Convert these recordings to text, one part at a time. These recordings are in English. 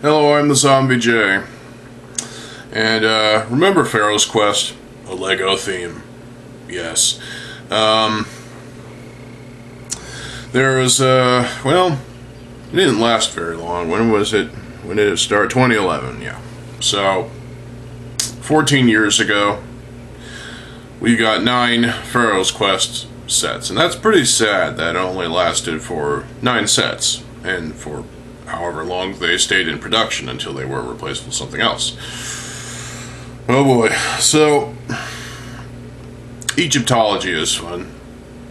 Hello, I'm TheZOMBIEJ. And, remember Pharaoh's Quest? A Lego theme. Yes. There was, well, it didn't last very long. When was it? When did it start? 2011, yeah. So, 14 years ago, we got 9 Pharaoh's Quest sets. And that's pretty sad that it only lasted for 9 sets. And for however long they stayed in production until they were replaced with something else. Oh boy. So, Egyptology is fun.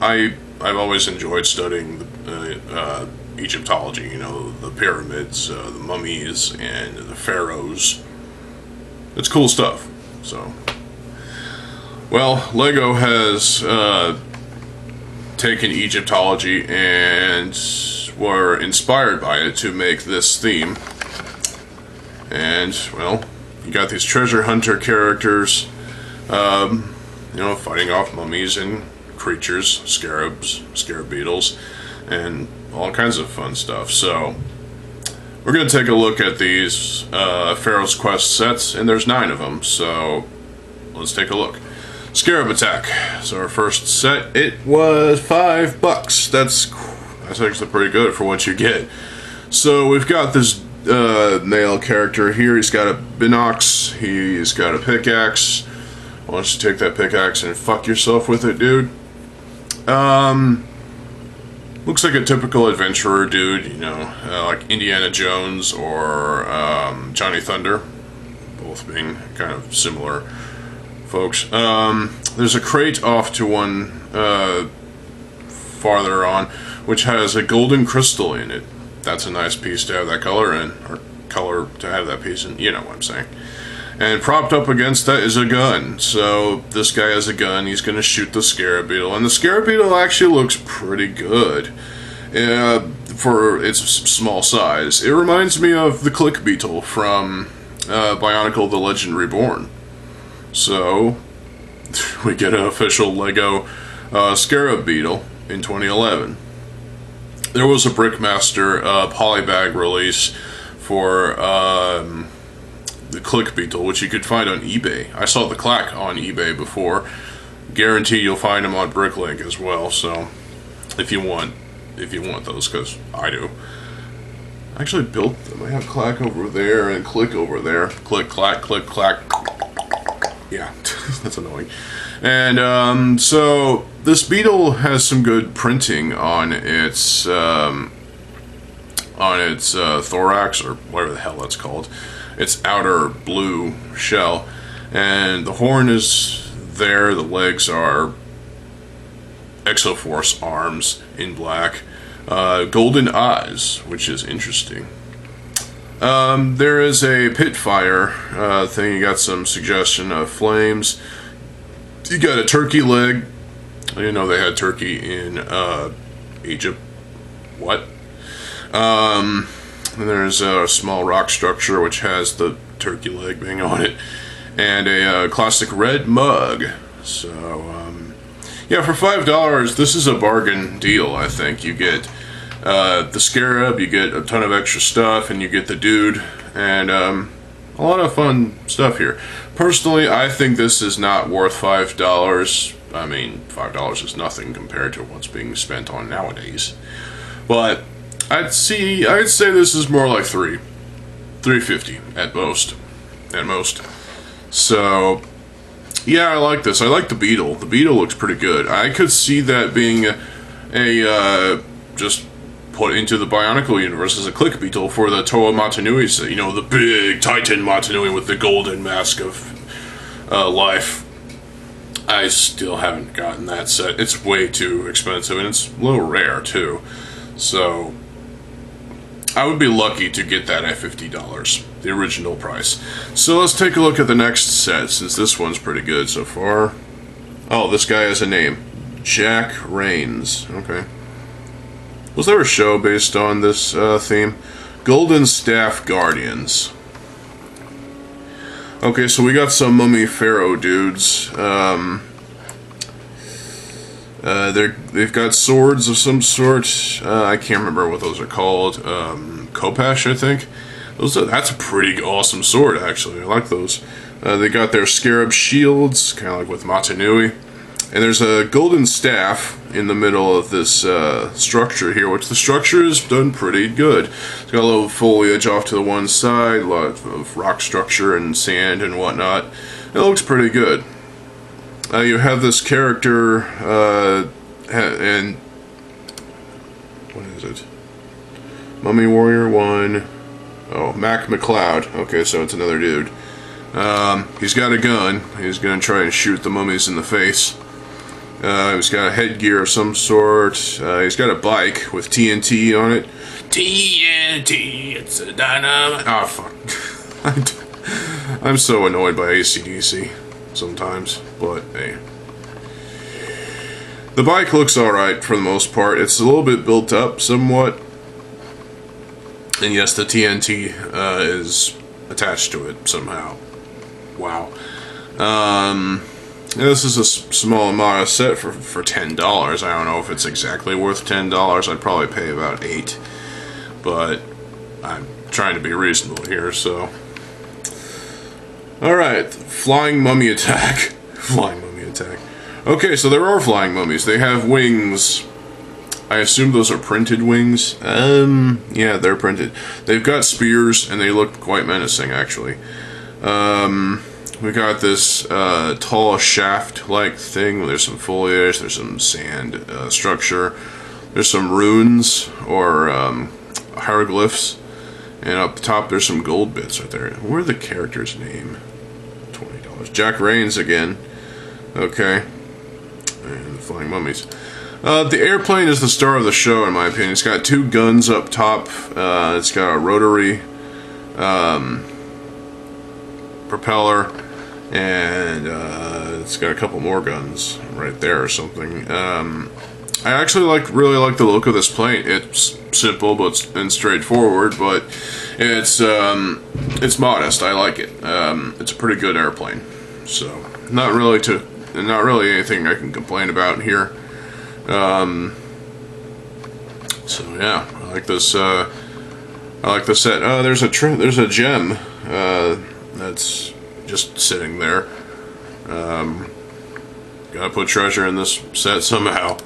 I've always enjoyed studying Egyptology, you know, the pyramids, the mummies, and the pharaohs. It's cool stuff. So, well, Lego has taken Egyptology and were inspired by it to make this theme. And, well, you got these treasure hunter characters, you know, fighting off mummies and creatures, scarabs, scarab beetles, and all kinds of fun stuff. So, we're going to take a look at these Pharaoh's Quest sets, and there's 9 of them, so let's take a look. Scarab Attack. So our first set, it was $5. That's actually pretty good for what you get. So we've got this male character here. He's got a binocs. He's got a pickaxe. Why don't you take that pickaxe and fuck yourself with it, dude? Looks like a typical adventurer dude, you know, like Indiana Jones or Johnny Thunder, both being kind of similar folks. There's a crate off to one farther on, which has a golden crystal in it. That's a nice piece to have that color in, or color to have that piece in, you know what I'm saying. And propped up against that is a gun. So this guy has a gun, he's going to shoot the scarab beetle, and the scarab beetle actually looks pretty good for its small size. It reminds me of the click beetle from Bionicle: The Legend Reborn. So we get an official Lego scarab beetle in 2011. There was a Brickmaster polybag release for the click beetle, which you could find on eBay. I saw the clack on eBay before. Guarantee you'll find them on Bricklink as well. So if you want those, because I do. I actually built them. I have clack over there and click over there. Click, clack, click, clack. Yeah, that's annoying. And so this beetle has some good printing on its thorax, or whatever the hell that's called. Its outer blue shell, and the horn is there. The legs are Exoforce arms in black, golden eyes, which is interesting. There is a pit fire thing. You got some suggestion of flames. You got a turkey leg. I didn't know they had turkey in Egypt. What? And there's a small rock structure which has the turkey leg being on it, and a classic red mug. So, yeah, for $5, this is a bargain deal, I think. You get the scarab, you get a ton of extra stuff, and you get the dude, and a lot of fun stuff here. Personally, I think this is not worth $5. I mean, $5 is nothing compared to what's being spent on nowadays. But I'd say this is more like $3.50 at most. So, yeah, I like this. I like the beetle. The beetle looks pretty good. I could see that being a just put into the Bionicle universe as a click beetle for the Toa Matanui set. You know, the big Titan Matanui with the golden mask of life. I still haven't gotten that set. It's way too expensive, and it's a little rare, too. So I would be lucky to get that at $50, the original price. So let's take a look at the next set, since this one's pretty good so far. Oh, this guy has a name. Jack Rains. Okay. Was there a show based on this theme? Golden Staff Guardians. Okay, so we got some mummy pharaoh dudes. They've got swords of some sort. I can't remember what those are called. Kopash, I think. That's a pretty awesome sword, actually. I like those. They got their scarab shields, kind of like with Matanui. And there's a golden staff in the middle of this structure here, which the structure is done pretty good. It's got a little foliage off to the one side, a lot of rock structure and sand and whatnot. It looks pretty good. You have this character, and what is it? Mummy Warrior 1. Oh, Mac McLeod. Okay, so it's another dude. He's got a gun. He's gonna try and shoot the mummies in the face. He's got a headgear of some sort. He's got a bike with TNT on it. TNT, it's a dynamite. Oh, fuck. I'm so annoyed by AC/DC sometimes, but hey. The bike looks alright for the most part. It's a little bit built up somewhat. And yes, the TNT is attached to it somehow. Wow. This is a small modest set for $10. I don't know if it's exactly worth $10. I'd probably pay about $8. But I'm trying to be reasonable here, so. Alright, flying mummy attack. Flying mummy attack. Okay, so there are flying mummies. They have wings. I assume those are printed wings. Yeah, they're printed. They've got spears, and they look quite menacing, actually. We got this tall shaft-like thing. There's some foliage, there's some sand structure. There's some runes, or hieroglyphs. And up top, there's some gold bits right there. Where's the character's name? $20. Jack Rains again. Okay. And the flying mummies. The airplane is the star of the show, in my opinion. It's got 2 guns up top. It's got a rotary propeller, and it's got a couple more guns right there or something. I actually really like the look of this plane. It's simple and straightforward, but it's modest. I like it. It's a pretty good airplane. So not really anything I can complain about here. So yeah, I like this. I like the set. There's a gem that's just sitting there. Gotta put treasure in this set somehow.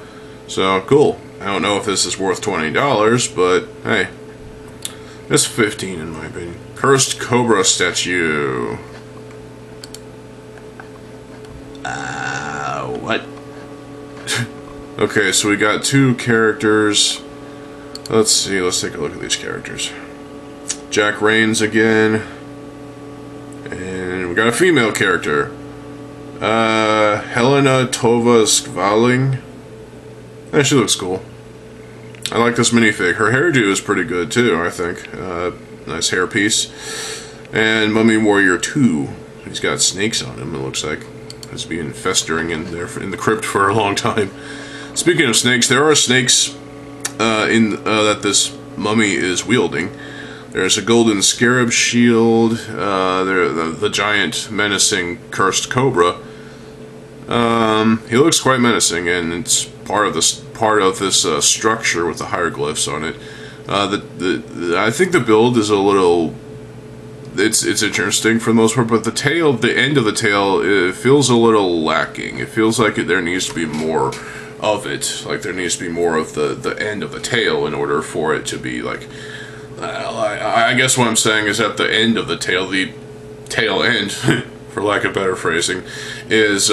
So cool. I don't know if this is worth $20, but hey, it's $15 in my opinion. Cursed Cobra statue. What? Okay, so we got 2 characters. Let's see, let's take a look at these characters. Jack Rains again. And we got a female character. Helena Tova Skvaling. Yeah, she looks cool. I like this minifig. Her hairdo is pretty good too, I think. Nice hairpiece. And Mummy Warrior 2. He's got snakes on him, it looks like. He's been festering in there in the crypt for a long time. Speaking of snakes, there are snakes that this mummy is wielding. There's a golden scarab shield. The giant menacing cursed cobra. He looks quite menacing, and it's part of this structure with the hieroglyphs on it. I think the build is a little. It's interesting for the most part, but the end of the tail, it feels a little lacking. It feels like there needs to be more of it. Like there needs to be more of the end of the tail in order for it to be like. I guess what I'm saying is at the end of the tail end, for lack of better phrasing, is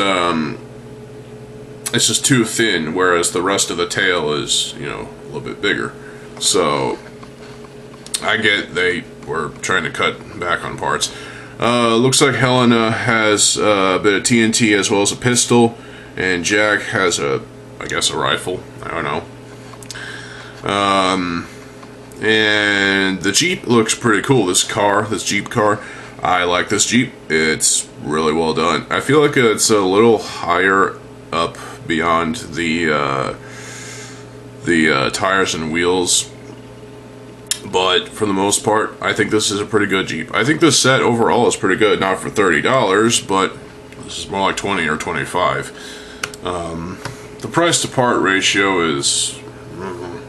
it's just too thin, whereas the rest of the tail is, a little bit bigger. So I get they were trying to cut back on parts. Looks like Helena has a bit of TNT as well as a pistol, and Jack has I guess a rifle. I don't know. And the Jeep looks pretty cool. This Jeep car, I like this Jeep. It's really well done. I feel like it's a little higher up beyond the tires and wheels, but for the most part, I think this is a pretty good Jeep. I think this set overall is pretty good. Not for $30, but this is more like $20 or $25. The price to part ratio is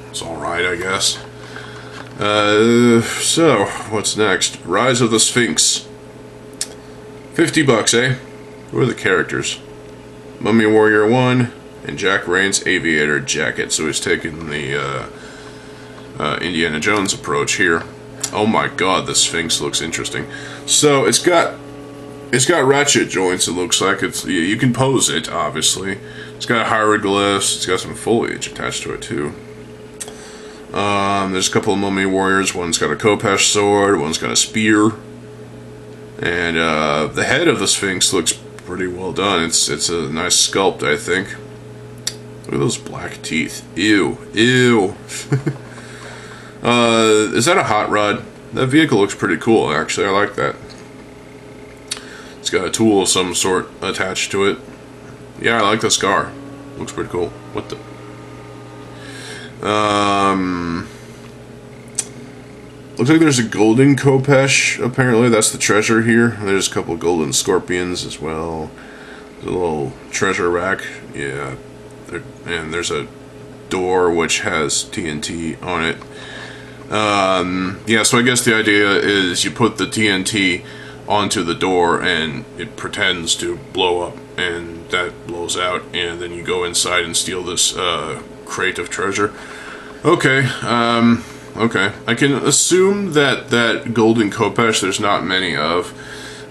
it's all right, I guess. So, what's next? Rise of the Sphinx. $50, eh? Who are the characters? Mummy Warrior 1 and Jack Rain's aviator jacket. So he's taking the Indiana Jones approach here. Oh my god, the Sphinx looks interesting. So it's got ratchet joints. It looks like you can pose it. Obviously, it's got hieroglyphs. It's got some foliage attached to it too. There's a couple of mummy warriors. One's got a Khopesh sword. One's got a spear. And the head of the Sphinx looks pretty well done. It's a nice sculpt, I think. Look at those black teeth. Ew. Ew. Is that a hot rod? That vehicle looks pretty cool, actually. I like that. It's got a tool of some sort attached to it. Yeah, I like the scar. Looks pretty cool. What the... Looks like there's a golden Khopesh, apparently. That's the treasure here. There's a couple golden scorpions as well. There's a little treasure rack. Yeah. And there's a door which has TNT on it. Yeah, so I guess the idea is you put the TNT onto the door and it pretends to blow up, and that blows out, and then you go inside and steal this crate of treasure. Okay, okay. I can assume that golden Khopesh there's not many of.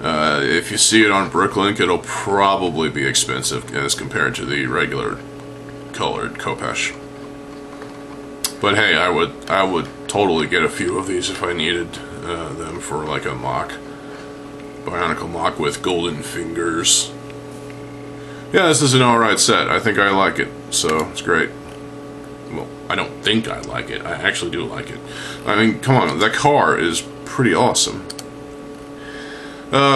If you see it on Bricklink, it'll probably be expensive as compared to the regular colored Khopesh. But hey, I would totally get a few of these if I needed them for like a mock. Bionicle mock with golden fingers. Yeah, this is an alright set. I think I like it, so it's great. Well, I don't think I like it. I actually do like it. I mean, come on, that car is pretty awesome.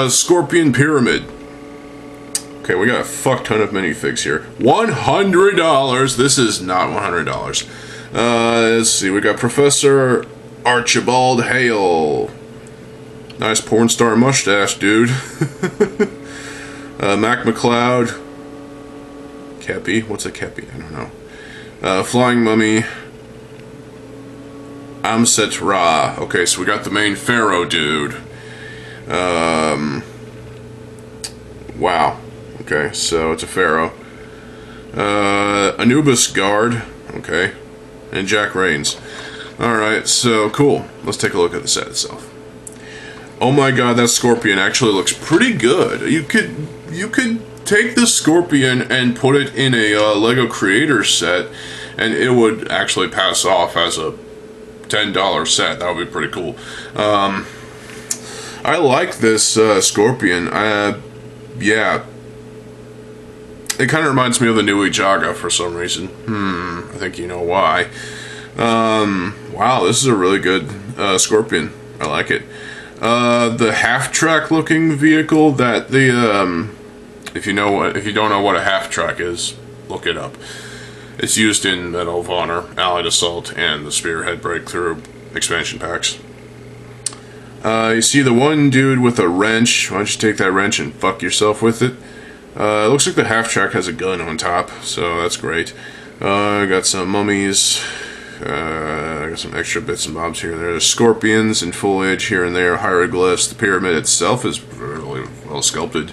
Scorpion Pyramid. Okay, we got a fuck ton of minifigs here. $100! This is not $100. Let's see, we got Professor Archibald Hale. Nice porn star mustache, dude. Mac McCloud. Kepi? What's a Kepi? I don't know. Flying Mummy. Amset Ra. Okay, so we got the main Pharaoh dude. Wow. Okay, so it's a Pharaoh. Anubis Guard. Okay. And Jack Rains. Alright, so cool. Let's take a look at the set itself. Oh my god, that Scorpion actually looks pretty good. You could take the Scorpion and put it in a Lego Creator set, and it would actually pass off as a $10 set. That would be pretty cool. I like this Scorpion. Yeah. It kind of reminds me of the new Jaga for some reason. I think you know why. Wow, this is a really good Scorpion. I like it. The half-track looking vehicle that the if you don't know what a half-track is, look it up. It's used in Medal of Honor, Allied Assault, and the Spearhead Breakthrough expansion packs. You see the one dude with a wrench. Why don't you take that wrench and fuck yourself with it? It looks like the half-track has a gun on top, so that's great. I got some mummies. I got some extra bits and bobs here and there. There's scorpions and foliage here and there, hieroglyphs. The pyramid itself is really well sculpted.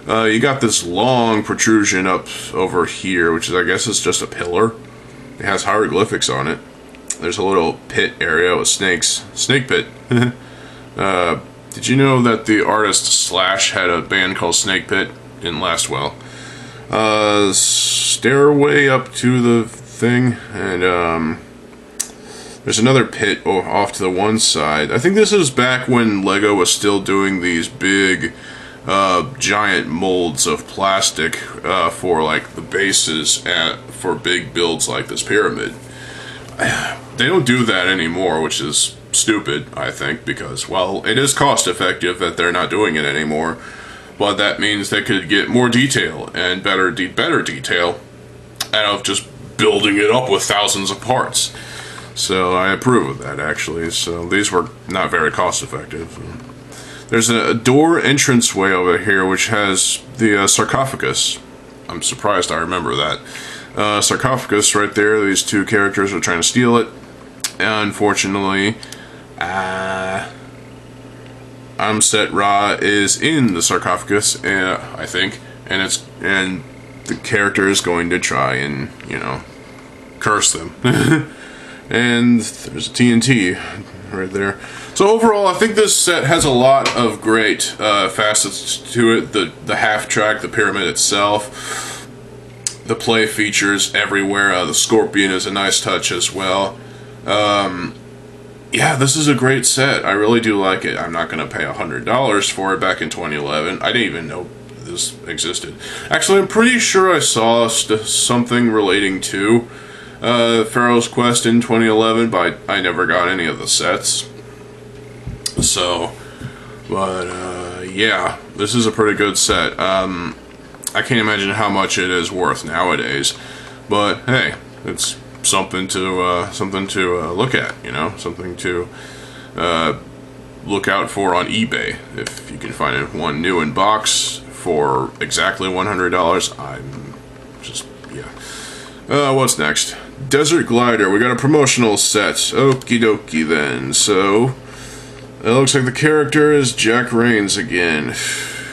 You got this long protrusion up over here, which is, I guess, is just a pillar. It has hieroglyphics on it. There's a little pit area with snakes. Snake pit. Did you know that the artist Slash had a band called Snake Pit? Didn't last well. Stairway up to the thing, and there's another pit off to the one side. I think this is back when Lego was still doing these big giant molds of plastic for like the bases for big builds like this pyramid. They don't do that anymore, which is stupid, I think, because, well, it is cost effective that they're not doing it anymore, but that means they could get more detail and better detail out of just building it up with thousands of parts. So I approve of that, actually. So these were not very cost effective. There's a door entranceway over here which has the sarcophagus. I'm surprised I remember that. Sarcophagus right there. These two characters are trying to steal it. Unfortunately, Amset-Ra is in the sarcophagus, I think, and the character is going to try and, you know, curse them. And there's a TNT right there. So overall, I think this set has a lot of great facets to it. The half track, the pyramid itself, the play features everywhere. The scorpion is a nice touch as well. Yeah, this is a great set. I really do like it. I'm not going to pay $100 for it back in 2011. I didn't even know this existed. Actually, I'm pretty sure I saw something relating to Pharaoh's Quest in 2011, but I never got any of the sets. So, but yeah, this is a pretty good set. I can't imagine how much it is worth nowadays, but hey, it's something to look at, you know, something to look out for on eBay. If you can find it one new in box for exactly $100, I'm just, yeah. What's next? Desert Glider. We got a promotional set. Okie dokie then. So, it looks like the character is Jack Rains again.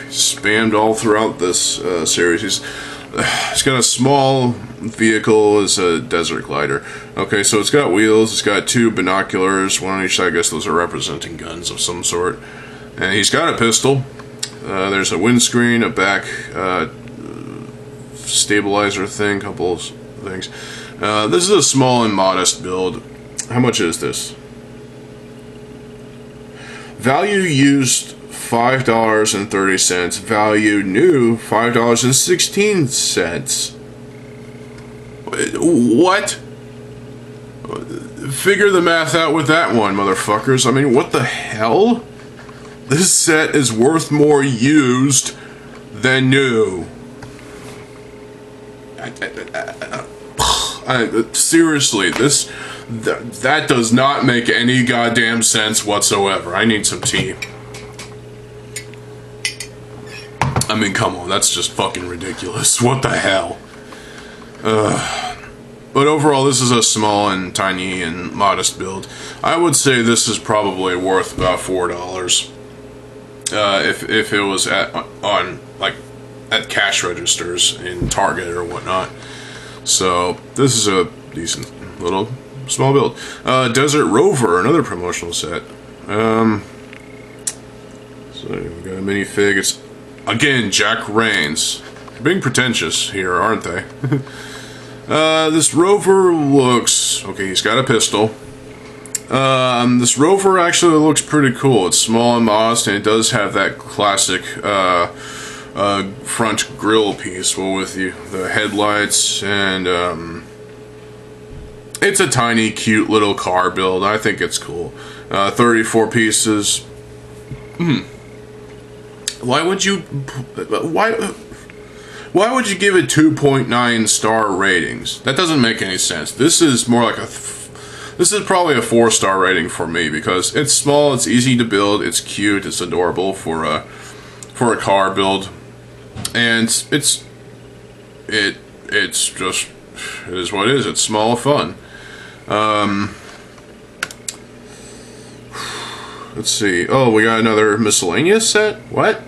Spammed all throughout this series. He's got a small vehicle as a Desert Glider. Okay, so it's got wheels, it's got two binoculars, one on each side. I guess those are representing guns of some sort. And he's got a pistol. There's a windscreen, a back stabilizer thing, couple of things. This is a small and modest build. How much is this? Value used $5.30. Value new $5.16. What? Figure the math out with that one, motherfuckers. I mean, what the hell? This set is worth more used than new. Seriously, that does not make any goddamn sense whatsoever. I need some tea. I mean, come on, that's just fucking ridiculous. What the hell? But overall, this is a small and tiny and modest build. I would say this is probably worth about $4. If it was at cash registers in Target or whatnot. So this is a decent little small build. Desert Rover, another promotional set. So we got a minifig. It's again Jack Rains. Being pretentious here, aren't they? This Rover looks okay. He's got a pistol. This Rover actually looks pretty cool. It's small and modest, and it does have that classic front grille piece, well, with the headlights, and it's a tiny, cute little car build. I think it's cool. 34 pieces. Why would you give it 2.9 star ratings? That doesn't make any sense. This is more like this is probably a 4-star rating for me, because it's small, it's easy to build, it's cute, it's adorable for a car build, and it's just, it is what it is. It's small, fun. Let's see. Oh, we got another miscellaneous set? What?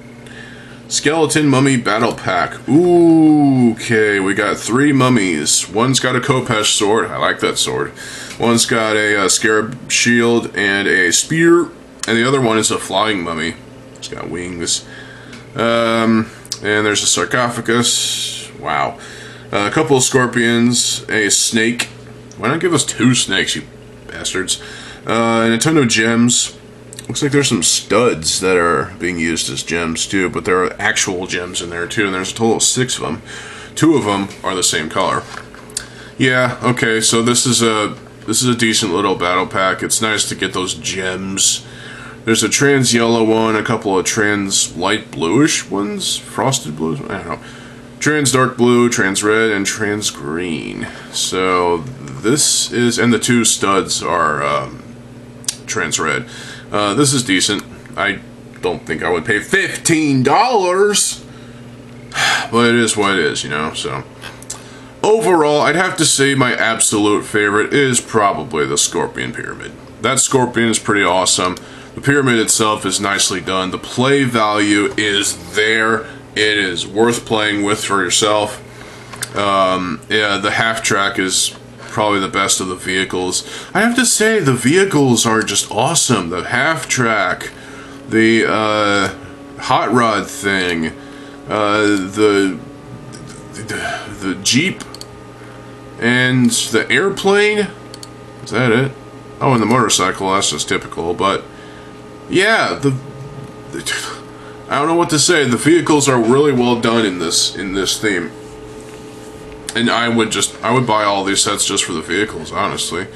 Skeleton Mummy Battle Pack. Ooh, okay, we got 3 mummies. One's got a Khopesh sword. I like that sword. One's got a scarab shield and a spear. And the other one is a flying mummy. It's got wings. And there's a sarcophagus. Wow. A couple of scorpions. A snake. Why not give us 2 snakes, you bastards? And a ton of gems. Looks like there's some studs that are being used as gems too, but there are actual gems in there too, and there's a total of 6 of them. 2 of them are the same color. Yeah, okay, so this is a decent little battle pack. It's nice to get those gems. There's a trans yellow one, a couple of trans light bluish ones, frosted blues, I don't know. Trans dark blue, trans red, and trans green. So this is, and the 2 studs are trans red. This is decent. I don't think I would pay $15, but it is what it is, you know, so. overall, I'd have to say my absolute favorite is probably the Scorpion Pyramid. That Scorpion is pretty awesome. The pyramid itself is nicely done. The play value is there. It is worth playing with for yourself. Yeah, the half track is probably the best of the vehicles. I have to say, the vehicles are just awesome. The half track, the hot rod thing, the Jeep, and the airplane. Is that it? Oh, and the motorcycle. That's just typical. But yeah, I don't know what to say. The vehicles are really well done in this theme. And I would buy all these sets just for the vehicles, honestly.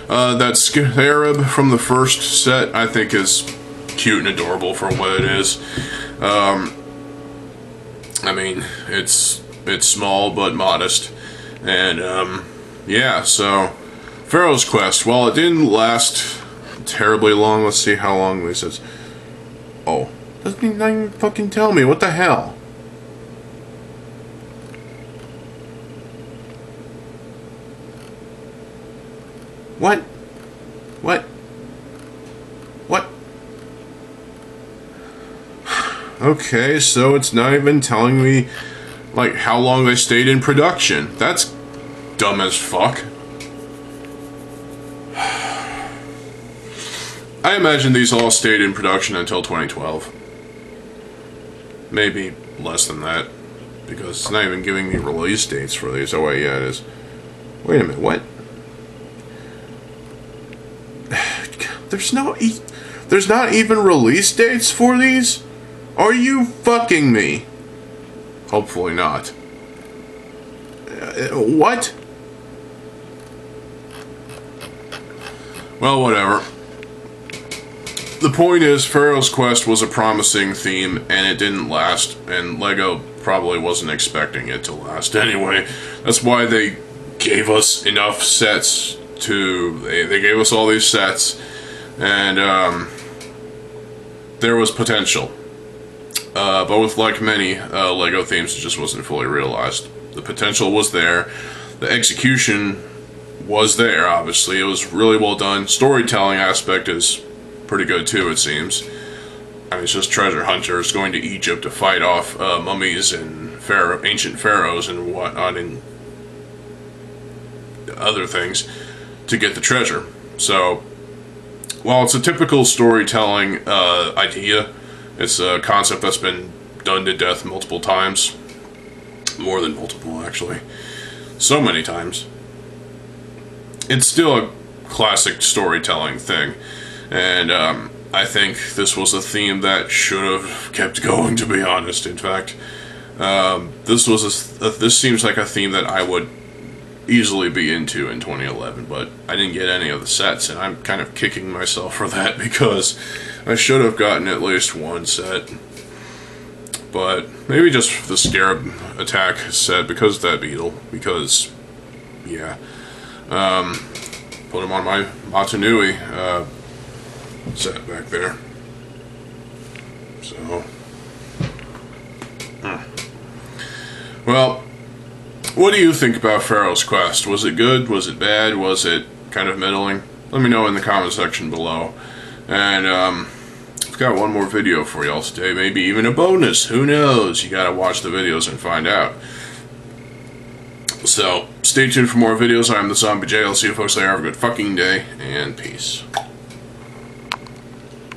That Scarab from the first set, I think, is cute and adorable for what it is. I mean, it's small but modest. And, yeah, so Pharaoh's Quest, while it didn't last terribly long, let's see how long this is. Oh, doesn't even fucking tell me, what the hell? What? What? What? Okay, so it's not even telling me, like, how long they stayed in production. That's dumb as fuck. I imagine these all stayed in production until 2012. Maybe less than that, because it's not even giving me release dates for these. Oh wait, yeah it is. Wait a minute, what? There's not even release dates for these? Are you fucking me? Hopefully not. What? Well, whatever. The point is, Pharaoh's Quest was a promising theme, and it didn't last, and LEGO probably wasn't expecting it to last anyway. That's why they gave us enough sets they gave us all these sets, and there was potential. But with like many LEGO themes, it just wasn't fully realized. The potential was there. The execution was there, obviously. It was really well done. Storytelling aspect is pretty good too, it seems. I mean, it's just treasure hunters going to Egypt to fight off mummies and ancient pharaohs and whatnot and other things to get the treasure. So, while it's a typical storytelling idea, it's a concept that's been done to death multiple times. More than multiple, actually. So many times. It's still a classic storytelling thing. And I think this was a theme that should have kept going, to be honest. In fact, this seems like a theme that I would easily be into in 2011, but I didn't get any of the sets, and I'm kind of kicking myself for that because I should have gotten at least one set. But maybe just the Scarab attack set because of that beetle, because, yeah. Put him on my Matanui set back there. So, well, what do you think about Pharaoh's Quest? Was it good? Was it bad? Was it kind of middling? Let me know in the comment section below. And I've got one more video for y'all today, maybe even a bonus. Who knows? You gotta watch the videos and find out. So, stay tuned for more videos. I'm TheZOMBIEJ. I'll see you folks later. Have a good fucking day, and peace.